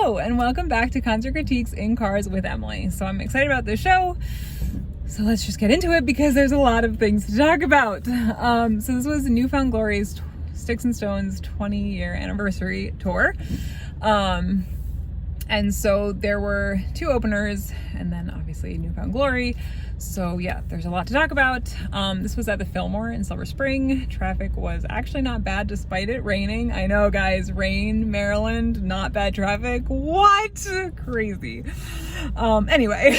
Hello, and welcome back to Concert Critiques in Cars with Emily. So I'm excited about this show. So let's just get into it because there's a lot of things to talk about. So this was Newfound Glory's Sticks and Stones 20-year anniversary tour. And so there were two openers and then obviously Newfound Glory. So yeah, there's a lot to talk about. This was at the Fillmore in Silver Spring. Traffic was actually not bad despite it raining. I know, guys, rain, Maryland, not bad traffic. What? Crazy. Anyway,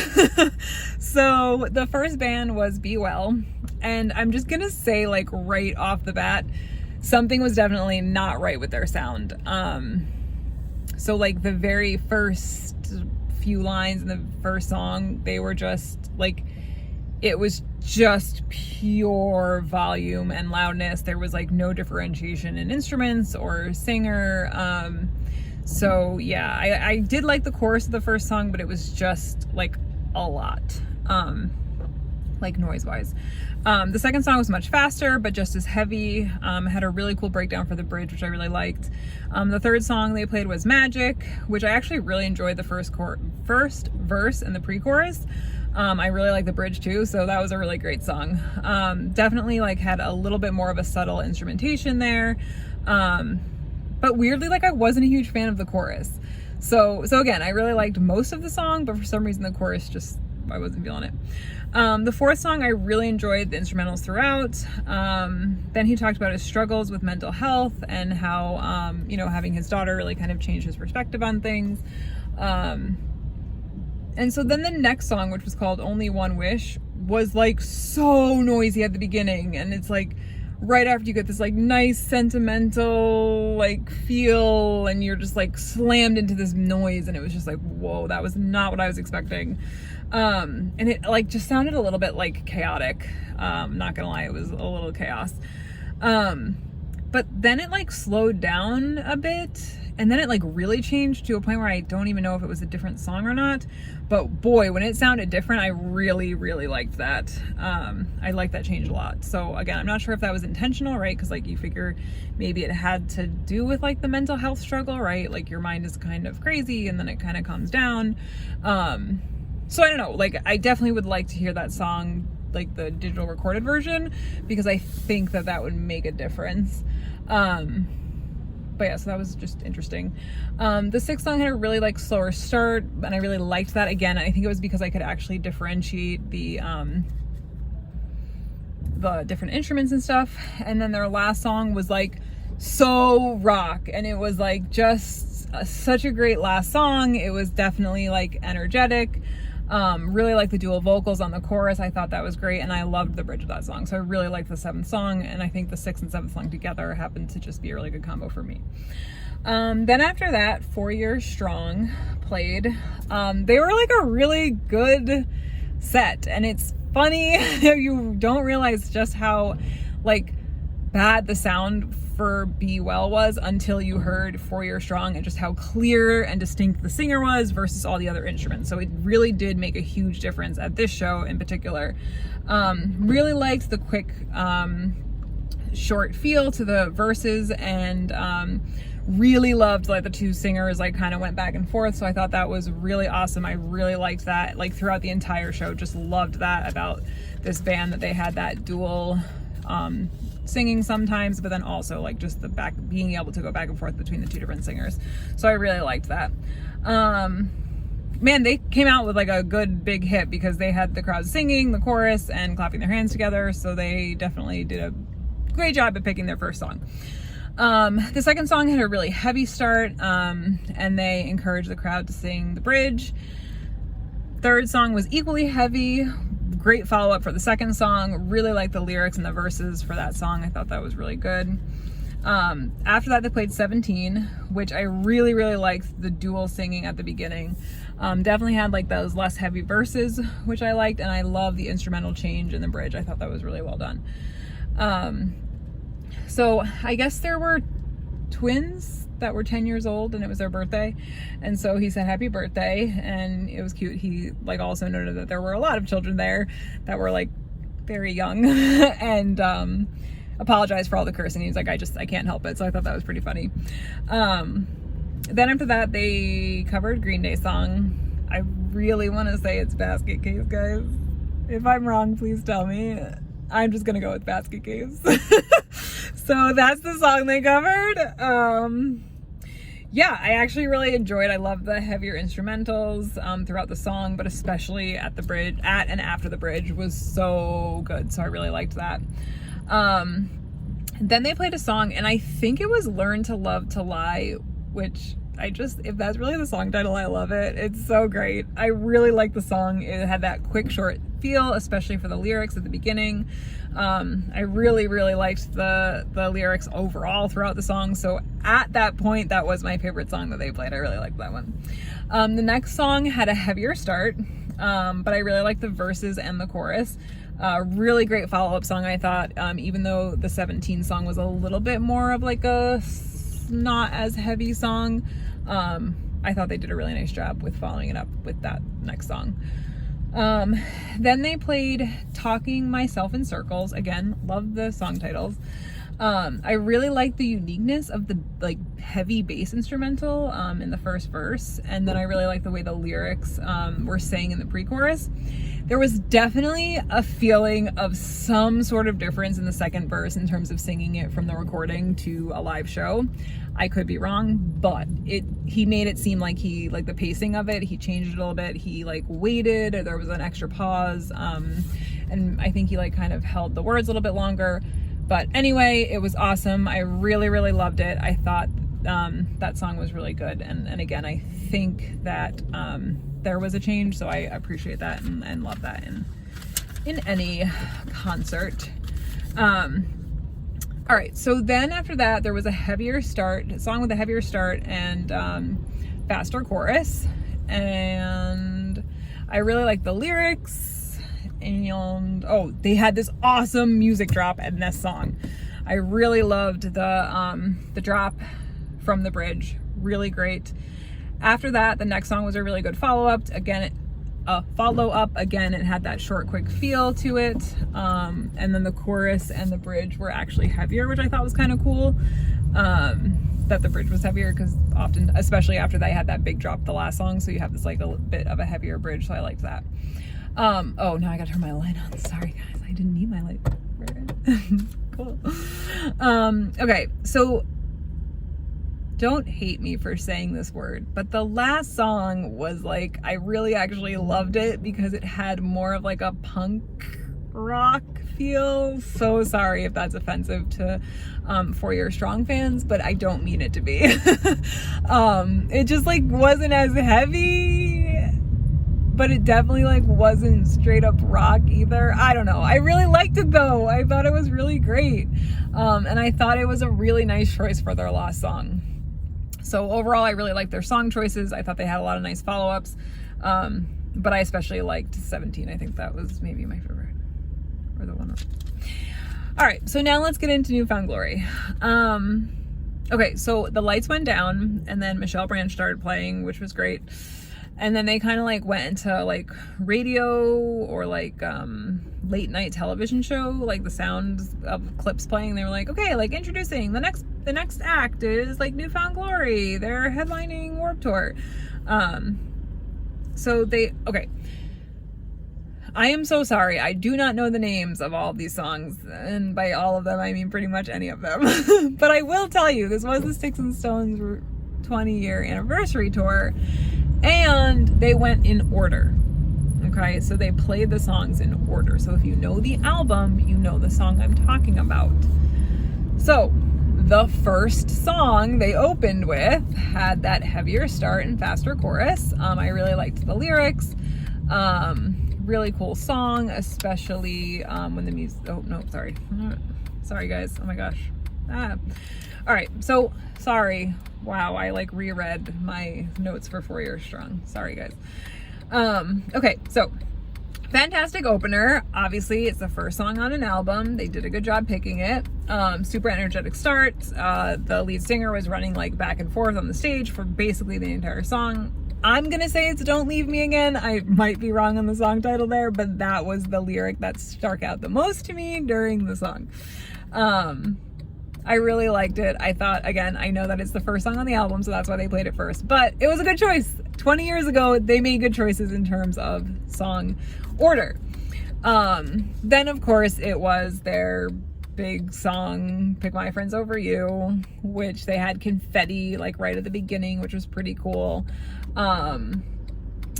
so the first band was Be Well. And I'm just gonna say, like, right off the bat, something was definitely not right with their sound. So like the very first few lines in the first song, they were just like, it was just pure volume and loudness. There was like no differentiation in instruments or singer. So yeah, I did like the chorus of the first song, but it was just like a lot, like noise wise. The second song was much faster, but just as heavy. Had a really cool breakdown for the bridge, which I really liked. The third song they played was Magic, which I actually really enjoyed the first verse and the pre-chorus. I really like the bridge too, so that was a really great song. Definitely like had a little bit more of a subtle instrumentation there. But weirdly, like I wasn't a huge fan of the chorus. So again, I really liked most of the song, but for some reason the chorus just, I wasn't feeling it. The fourth song, I really enjoyed the instrumentals throughout. Then he talked about his struggles with mental health and how, you know, having his daughter really kind of changed his perspective on things. And so then the next song, which was called Only One Wish, was like so noisy at the beginning. And it's like right after you get this like nice sentimental like feel and you're just like slammed into this noise, and it was just like, whoa, that was not what I was expecting. And it like just sounded a little bit like chaotic. Not gonna lie, it was a little chaos. But then it like slowed down a bit, and then it like really changed to a point where I don't even know if it was a different song or not. But boy, when it sounded different, I really, really liked that. I liked that change a lot. So again, I'm not sure if that was intentional, right? Because like you figure maybe it had to do with like the mental health struggle, right? Like your mind is kind of crazy and then it kind of calms down. So I don't know, like I definitely would like to hear that song, like the digital recorded version, because I think that that would make a difference. But yeah, so that was just interesting. The sixth song had a really like slower start, and I really liked that. Again, I think it was because I could actually differentiate the different instruments and stuff. And then their last song was like so rock, and it was like just such a great last song. It was definitely like energetic. Really like the dual vocals on the chorus. I thought that was great, and I loved the bridge of that song. So I really liked the seventh song, and I think the sixth and seventh song together happened to just be a really good combo for me. Then after that, 4 Years Strong played. They were like a really good set, and it's funny you don't realize just how like bad the sound for Be Well was until you heard 4 Years Strong, and just how clear and distinct the singer was versus all the other instruments. So it really did make a huge difference at this show in particular. Really liked the quick short feel to the verses, and really loved like the two singers like kind of went back and forth. So I thought that was really awesome. I really liked that like throughout the entire show. Just loved that about this band, that they had that dual singing sometimes, but then also like just the being able to go back and forth between the two different singers. So I really liked that. Man, they came out with like a good big hit because they had the crowd singing the chorus and clapping their hands together. So they definitely did a great job at picking their first song. The second song had a really heavy start, and they encouraged the crowd to sing the bridge. Third song was equally heavy. Great follow-up for the second song. Really liked the lyrics and the verses for that song. I thought that was really good. After that, they played 17, which I really, really liked the dual singing at the beginning. Definitely had like those less heavy verses, which I liked, and I love the instrumental change in the bridge. I thought that was really well done. So I guess there were twins that were 10 years old, and it was their birthday, and so he said happy birthday, and it was cute. He like also noted that there were a lot of children there that were like very young and apologized for all the cursing. He's like, I can't help it. So I thought that was pretty funny. Then after that, they covered Green Day song. I really want to say it's Basket Case, guys. If I'm wrong, please tell me. I'm just gonna go with Basket Case. So that's the song they covered. Yeah, I actually really enjoyed. I love the heavier instrumentals throughout the song, but especially at the bridge, at and after the bridge was so good. So I really liked that. Then they played a song, and I think it was Learn to Love to Lie, which if that's really the song title, I love it. It's so great. I really like the song. It had that quick, short feel, especially for the lyrics at the beginning. I really, really liked the lyrics overall throughout the song. So at that point, that was my favorite song that they played. I really liked that one. The next song had a heavier start, but I really liked the verses and the chorus. Really great follow-up song, I thought, even though the 17 song was a little bit more of like a not as heavy song. I thought they did a really nice job with following it up with that next song. Then they played Talking Myself in Circles. Again, love the song titles. I really like the uniqueness of the like heavy bass instrumental in the first verse, and then I really like the way the lyrics were sang in the pre-chorus. There was definitely a feeling of some sort of difference in the second verse in terms of singing it from the recording to a live show. I could be wrong, but he made it seem like the pacing of it, he changed it a little bit. He like waited, or there was an extra pause, and I think he like kind of held the words a little bit longer. But anyway, it was awesome. I really, really loved it. I thought that song was really good. And again, I think that there was a change, so I appreciate that and love that in any concert. All right, so then after that, there was a song with a heavier start and faster chorus. And I really liked the lyrics. And they had this awesome music drop in this song. I really loved the drop from the bridge. Really great. After that, the next song was a really good follow-up. Again, it had that short, quick feel to it. And then the chorus and the bridge were actually heavier, which I thought was kind of cool. That the bridge was heavier, because often, especially after they had that big drop the last song, so you have this like a bit of a heavier bridge, so I liked that. Now I gotta turn my light on. Sorry guys, I didn't need my light. Cool. Okay, so don't hate me for saying this word, but the last song was like, I really actually loved it because it had more of like a punk rock feel. So sorry if that's offensive to 4 Year Strong fans, but I don't mean it to be. It just like wasn't as heavy, but it definitely like wasn't straight up rock either. I don't know. I really liked it though. I thought it was really great. And I thought it was a really nice choice for their last song. So overall, I really liked their song choices. I thought they had a lot of nice follow-ups. But I especially liked 17. I think that was maybe my favorite, or the one. All right, so now let's get into New Found Glory. Okay, so the lights went down, and then Michelle Branch started playing, which was great. And then they kind of like went into like radio or like late night television show, like the sounds of clips playing. They were like, okay, like introducing the next act is like New Found Glory. They're headlining Warped Tour. Okay. I am so sorry. I do not know the names of all of these songs. And by all of them, I mean pretty much any of them. But I will tell you, this was the Sticks and Stones 20-year anniversary tour. And they went in order. Okay, so they played the songs in order. So if you know the album, you know the song I'm talking about. So the first song they opened with had that heavier start and faster chorus. I really liked the lyrics. Really cool song, especially when the music. Oh no, sorry guys. Oh my gosh. All right, so sorry. Wow, I like reread my notes for 4 Years Strong. Sorry guys. Okay, so fantastic opener. Obviously, it's the first song on an album. They did a good job picking it. Super energetic start. The lead singer was running like back and forth on the stage for basically the entire song. I'm gonna say it's Don't Leave Me Again. I might be wrong on the song title there, but that was the lyric that stuck out the most to me during the song. I really liked it. I thought, again, I know that it's the first song on the album, so that's why they played it first, but it was a good choice. 20 years ago, they made good choices in terms of song order. Then of course it was their big song, Pick My Friends Over You, which they had confetti like right at the beginning, which was pretty cool.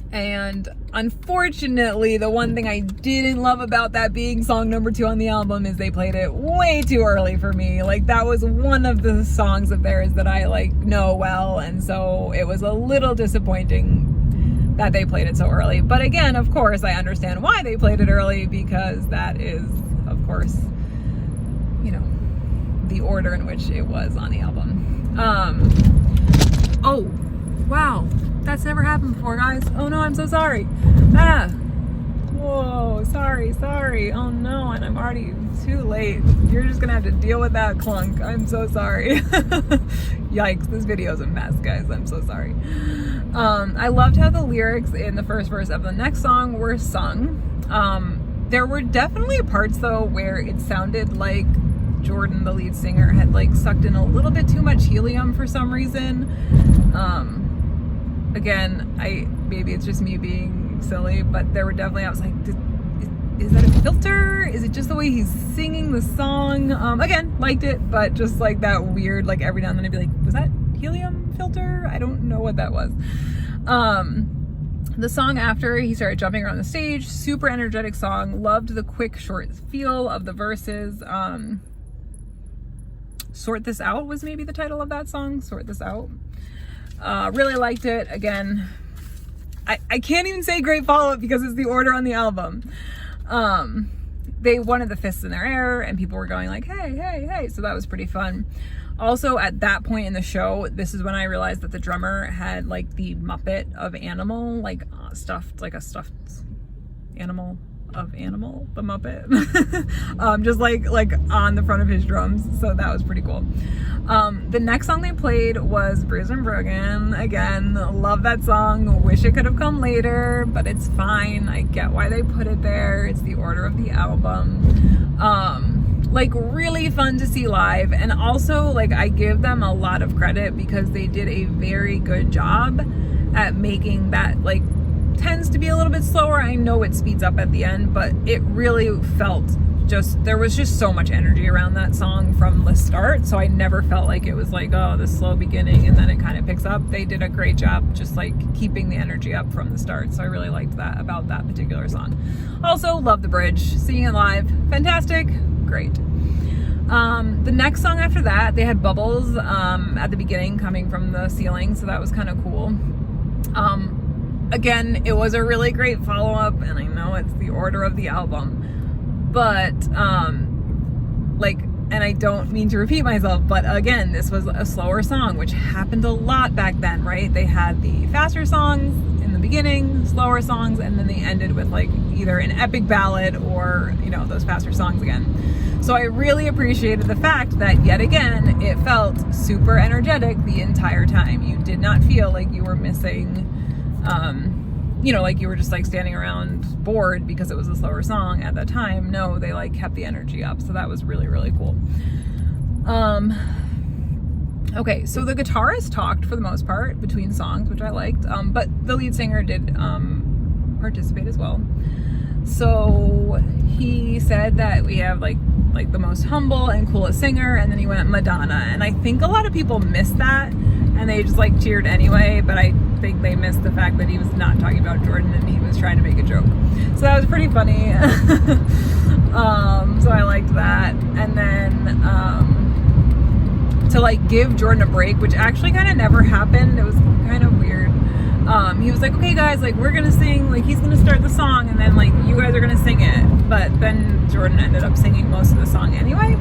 And unfortunately, the one thing I didn't love about that being song number 2 on the album is they played it way too early for me. Like, that was one of the songs of theirs that I like know well, and so it was a little disappointing that they played it so early. But again, of course, I understand why they played it early, because that is, of course, you know, the order in which it was on the album. Oh, wow. That's never happened before, guys. Oh no, I'm so sorry. Whoa, sorry. Oh no, and I'm already too late. You're just gonna have to deal with that clunk. I'm so sorry. Yikes, this video's a mess, guys. I'm so sorry. I loved how the lyrics in the first verse of the next song were sung. There were definitely parts though where it sounded like Jordan, the lead singer, had like sucked in a little bit too much helium for some reason. Again, maybe it's just me being silly, but there were definitely, I was like, is that a filter? Is it just the way he's singing the song? Again, liked it, but just like that weird, like every now and then I'd be like, was that helium filter? I don't know what that was. The song after, he started jumping around the stage, super energetic song. Loved the quick, short feel of the verses. Sort This Out was maybe the title of that song, Sort This Out. Really liked it. Again, I can't even say great follow-up because it's the order on the album. They wanted the fists in their air and people were going like, hey, so that was pretty fun. Also, at that point in the show, this is when I realized that the drummer had like the Muppet of Animal, like stuffed, like a stuffed animal of Animal, the Muppet, just like on the front of his drums. So that was pretty cool. The next song they played was Bruised and Broken. Again, love that song. Wish it could have come later, but it's fine. I get why they put it there. It's the order of the album. Like, really fun to see live, and also like I give them a lot of credit because they did a very good job at making that, like, tends to be a little bit slower. I know it speeds up at the end, but it really felt there was just so much energy around that song from the start, so I never felt like it was like, oh, the slow beginning and then it kind of picks up. They did a great job just like keeping the energy up from the start, so I really liked that about that particular song. Also, love the bridge. Seeing it live, fantastic, great. The next song after that, they had bubbles at the beginning coming from the ceiling, so that was kind of cool. Again, it was a really great follow-up, and I know it's the order of the album, but like, and I don't mean to repeat myself, but again, this was a slower song, which happened a lot back then, right? They had the faster songs in the beginning, slower songs, and then they ended with like either an epic ballad or, you know, those faster songs again. So I really appreciated the fact that, yet again, it felt super energetic the entire time. You did not feel like you were missing, you know, like you were just like standing around bored because it was a slower song at that time. No, they like kept the energy up. So that was really, really cool. Okay, so the guitarist talked for the most part between songs, which I liked, but the lead singer did participate as well. So he said that we have like the most humble and coolest singer, and then he went Madonna, and I think a lot of people missed that and they just like cheered anyway, but I think they missed the fact that he was not talking about Jordan and he was trying to make a joke. So that was pretty funny. So I liked that. And then to like give Jordan a break, which actually kind of never happened, it was kind of weird. He was like, okay guys, like we're gonna sing, like he's gonna start the song and then like you guys are gonna sing it, but then Jordan ended up singing most of the song anyway.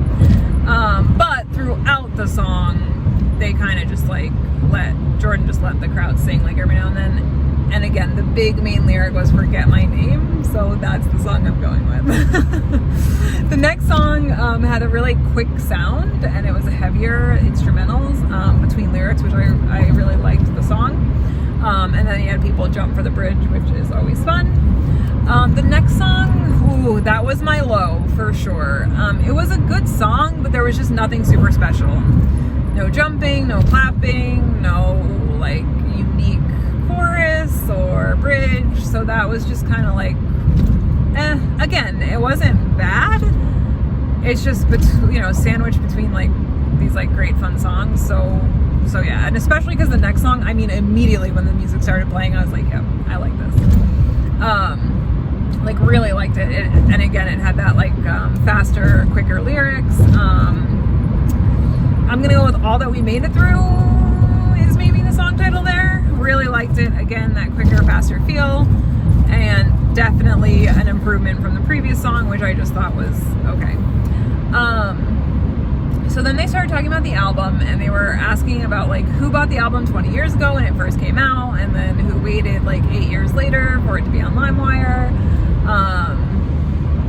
But throughout the song they kind of just like Jordan just let the crowd sing like every now and then. And again, the big main lyric was Forget My Name, so that's the song I'm going with. The next song had a really quick sound, and it was a heavier instrumentals between lyrics, which I really liked the song. And then he had people jump for the bridge, which is always fun. The next song, ooh, that was my low for sure. It was a good song, but there was just nothing super special. No jumping, no clapping, no like unique chorus or bridge. So that was just kind of like, again, it wasn't bad. It's just, sandwiched between like these like great fun songs. So yeah, and especially because the next song, I mean, immediately when the music started playing, I was like, yeah, I like this. Like really liked it. And again, it had that like faster, quicker lyrics. I'm gonna go with All That We Made It Through is maybe the song title there. Really liked it. Again, that quicker, faster feel, and definitely an improvement from the previous song, which I just thought was okay. So then they started talking about the album, and they were asking about like who bought the album 20 years ago when it first came out, and then who waited like 8 years later for it to be on LimeWire.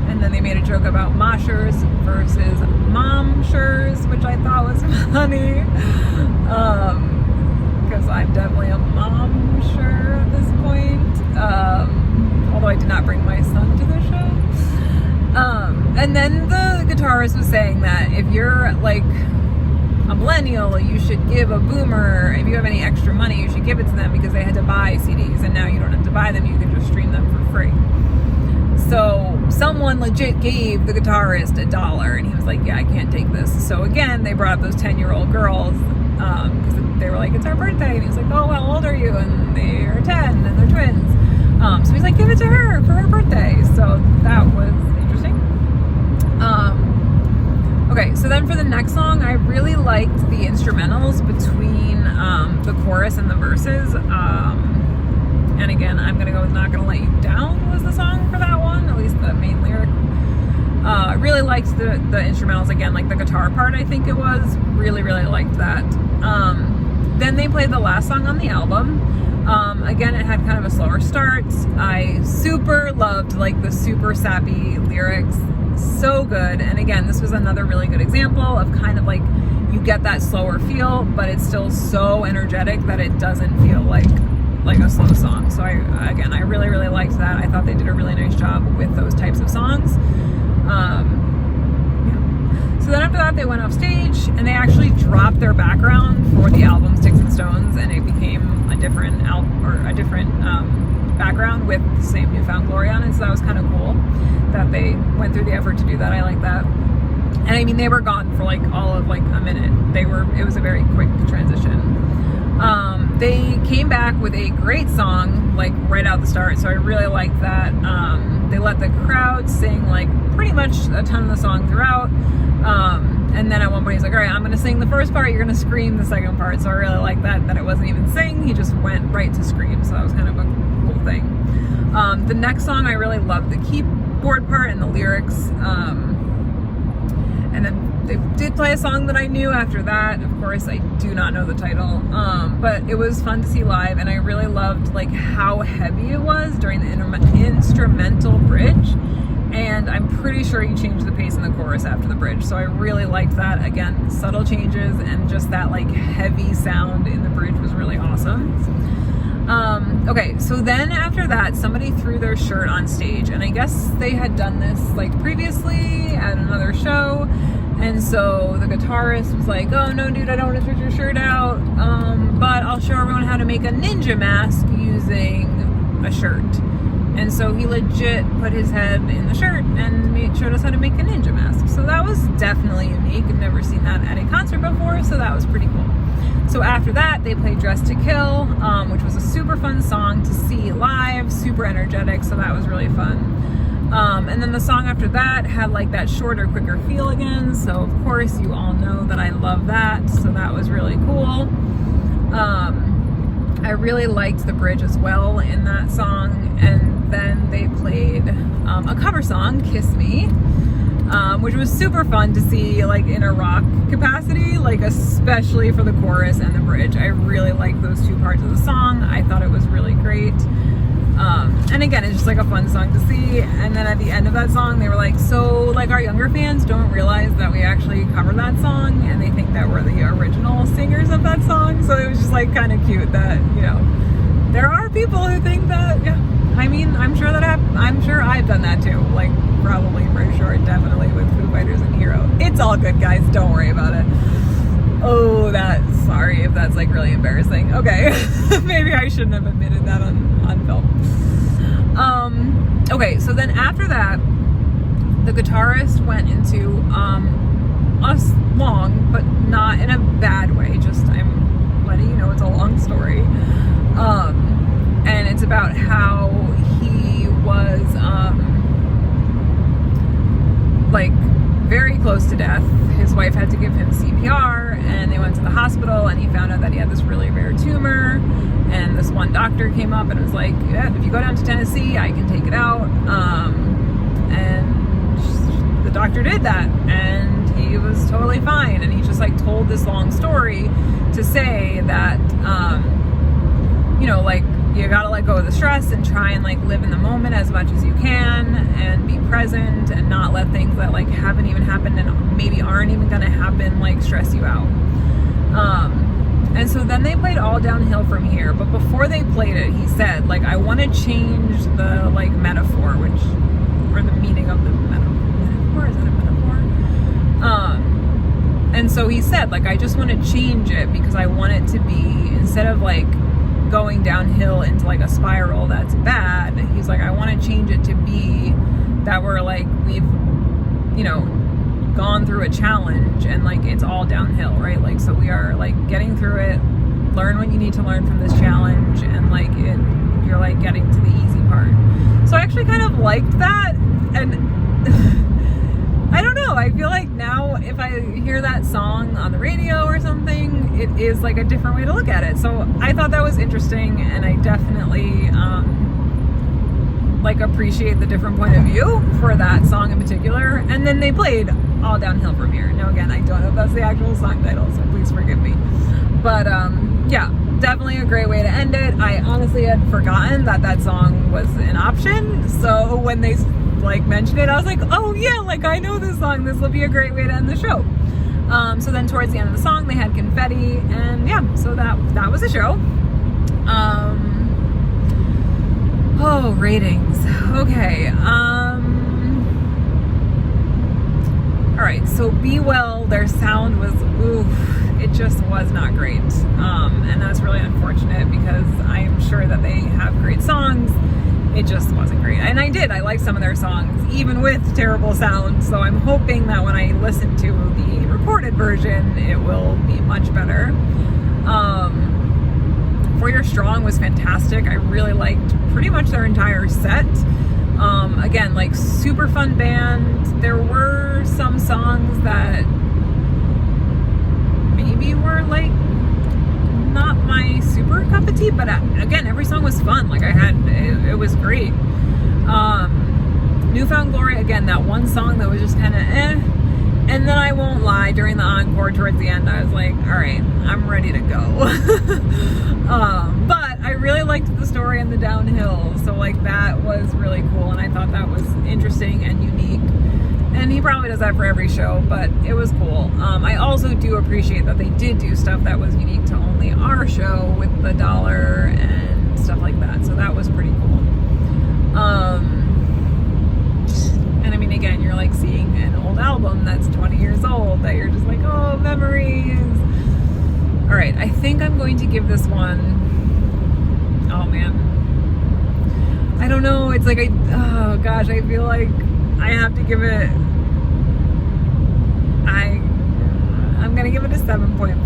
And then they made a joke about moshers versus momshers, which I thought was funny. Because I'm definitely a momsher at this point. Although I did not bring my son to the show. And then the guitarist was saying that if you're like a millennial, you should give a boomer, if you have any extra money, you should give it to them because they had to buy CDs, and now you don't have to buy them, you can just stream them for free. So someone legit gave the guitarist $1, and he was like, yeah, I can't take this. So again, they brought up those 10-year-old girls because they were like, it's our birthday. And he was like, oh, how old are you? And they are 10 and they're twins. So he's like, give it to her for her birthday. So that was interesting. Okay, so then for the next song, I really liked the instrumentals between the chorus and the verses. And again, I'm gonna go with Not Gonna Let You Down was the song for that one, at least the main lyric. I really liked the instrumentals again, like the guitar part, I think it was. Really, really liked that. Then they played the last song on the album. Again, it had kind of a slower start. I super loved like the super sappy lyrics. So good. And again, this was another really good example of kind of like you get that slower feel, but it's still so energetic that it doesn't feel like a slow song. So I really, really liked that. I thought they did a really nice job with those types of songs. Yeah. So then after that, they went off stage and they actually dropped their background for the album Sticks and Stones, and it became a different background with the same New Found Glory on it. So that was kind of cool that they went through the effort to do that. I like that. And I mean, they were gone for like all of like a minute. It was a very quick transition. They came back with a great song, like right out the start. So I really liked that. They let the crowd sing like pretty much a ton of the song throughout. And then at one point he's like, all right, I'm going to sing the first part. You're going to scream the second part. So I really liked that it wasn't even sing. He just went right to scream. So that was kind of a cool thing. The next song, I really loved the keyboard part and the lyrics. And then they did play a song that I knew after that. Of course, I do not know the title, but it was fun to see live, and I really loved like how heavy it was during the instrumental bridge. And I'm pretty sure he changed the pace in the chorus after the bridge, so I really liked that. Again, subtle changes and just that like heavy sound in the bridge was really awesome. Okay, so then after that, somebody threw their shirt on stage, and I guess they had done this like previously at another show, and so the guitarist was like, oh no dude, I don't want to switch your shirt out, but I'll show everyone how to make a ninja mask using a shirt. And so he legit put his head in the shirt and showed us how to make a ninja mask. So that was definitely unique. I've never seen that at a concert before, so that was pretty cool. So after that, they played Dress to Kill, which was a super fun song to see live, super energetic, so that was really fun. And then the song after that had like that shorter, quicker feel again, so of course you all know that I love that, so that was really cool. I really liked the bridge as well in that song, and then they played a cover song, Kiss Me, which was super fun to see like in a rock capacity, like especially for the chorus and the bridge. I really liked those two parts of the song. I thought it was really great. And again, it's just like a fun song to see. And then at the end of that song, they were like, so like our younger fans don't realize that we actually covered that song, and they think that we're the original singers of that song. So it was just like kind of cute that, you know, there are people who think that, yeah. I mean, I'm sure I've done that too. Like, probably, for sure, definitely with Foo Fighters and Hero. It's all good, guys. Don't worry about it. Oh, sorry if that's like really embarrassing. Okay. Maybe I shouldn't have admitted that on film. Okay, so then after that, the guitarist went into a long, but not in a bad way. Just, I'm letting you know it's a long story. And it's about how he was like very close to death. His wife had to give him CPR, and they went to the hospital, and he found out that he had this really rare tumor. And this one doctor came up and was like, yeah, if you go down to Tennessee, I can take it out. And the doctor did that, and he was totally fine. And he just like told this long story to say that, like, you gotta let go of the stress and try and like live in the moment as much as you can and be present and not let things that like haven't even happened and maybe aren't even gonna happen like stress you out. And so then they played All Downhill From Here, but before they played it, he said, like, I want to change the like metaphor, or the meaning of the metaphor. Is that a metaphor? And so he said, like, I just want to change it because I want it to be, instead of like going downhill into like a spiral that's bad, he's like, I want to change it to be that we're like, we've gone through a challenge and like it's all downhill, right? Like, so we are like getting through it, learn what you need to learn from this challenge, and like you're like getting to the easy part. So I actually kind of liked that, and I don't know, I feel like now if I hear that song on the radio or something, it is like a different way to look at it. So I thought that was interesting, and I definitely like appreciate the different point of view for that song in particular. And then they played All Downhill From Here. Now again, I don't know if that's the actual song title, so please forgive me. But yeah, definitely a great way to end it. I honestly had forgotten that song was an option, so when they like mentioned it, I was like, oh yeah, like I know this song, this will be a great way to end the show. So then towards the end of the song they had confetti, and yeah, so that was the show. Oh, ratings. Okay. All right. So Be Well, their sound was, it just was not great. And that's really unfortunate because I'm sure that they have great songs. It just wasn't great. And I like some of their songs, even with terrible sound. So I'm hoping that when I listen to the recorded version, it will be much better. For Your Strong was fantastic. I really liked pretty much their entire set. Again, like super fun band. There were some songs that maybe were like not my super cup of tea, but again, every song was fun. Like it was great. Newfound Glory, again, that one song that was just kind of and then I won't lie, during the encore towards the end, I was like, all right, I'm ready to go. But I really liked the story and the downhill. So like that was really cool. And I thought that was interesting and unique. And he probably does that for every show, but it was cool. I also do appreciate that they did do stuff that was unique to only our show with the dollar and stuff like that. So that was pretty cool. And I mean, again, you're like seeing an old album that's 20 years old that you're just like, oh, memories. All right, I think I'm going to give this one, oh man, I don't know. It's like, oh gosh, I feel like I have to give it, I'm going to give it a 7.5.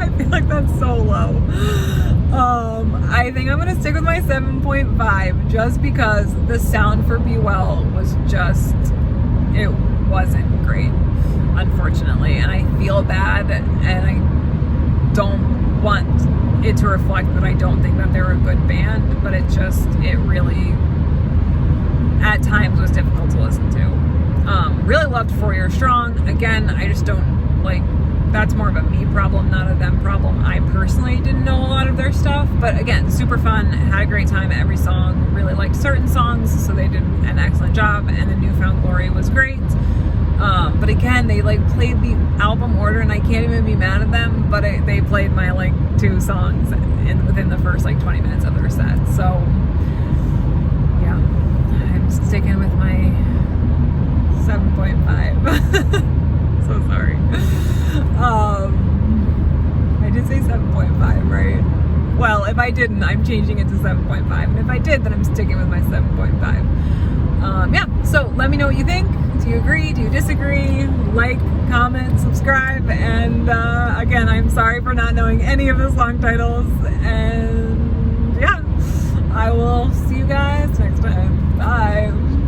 I feel like that's so low. I think I'm going to stick with my 7.5 just because the sound for Be Well was just, it wasn't great, unfortunately. And I feel bad, and I don't want it to reflect that I don't think that they're a good band, but it really, at times, was difficult to listen to. Really loved For Your Strong. Again, I just don't like, that's more of a me problem, not a them problem. I personally didn't know a lot of their stuff, but again, super fun, had a great time at every song, really liked certain songs, so they did an excellent job, and the Newfound Glory was great. But again, they like played the album order, and I can't even be mad at them, but they played my like 2 songs within the first like 20 minutes of their set. So sticking with my 7.5. So sorry. I did say 7.5, right? Well, if I didn't, I'm changing it to 7.5. And if I did, then I'm sticking with my 7.5. Yeah, so let me know what you think. Do you agree? Do you disagree? Like, comment, subscribe. And again, I'm sorry for not knowing any of the song titles. And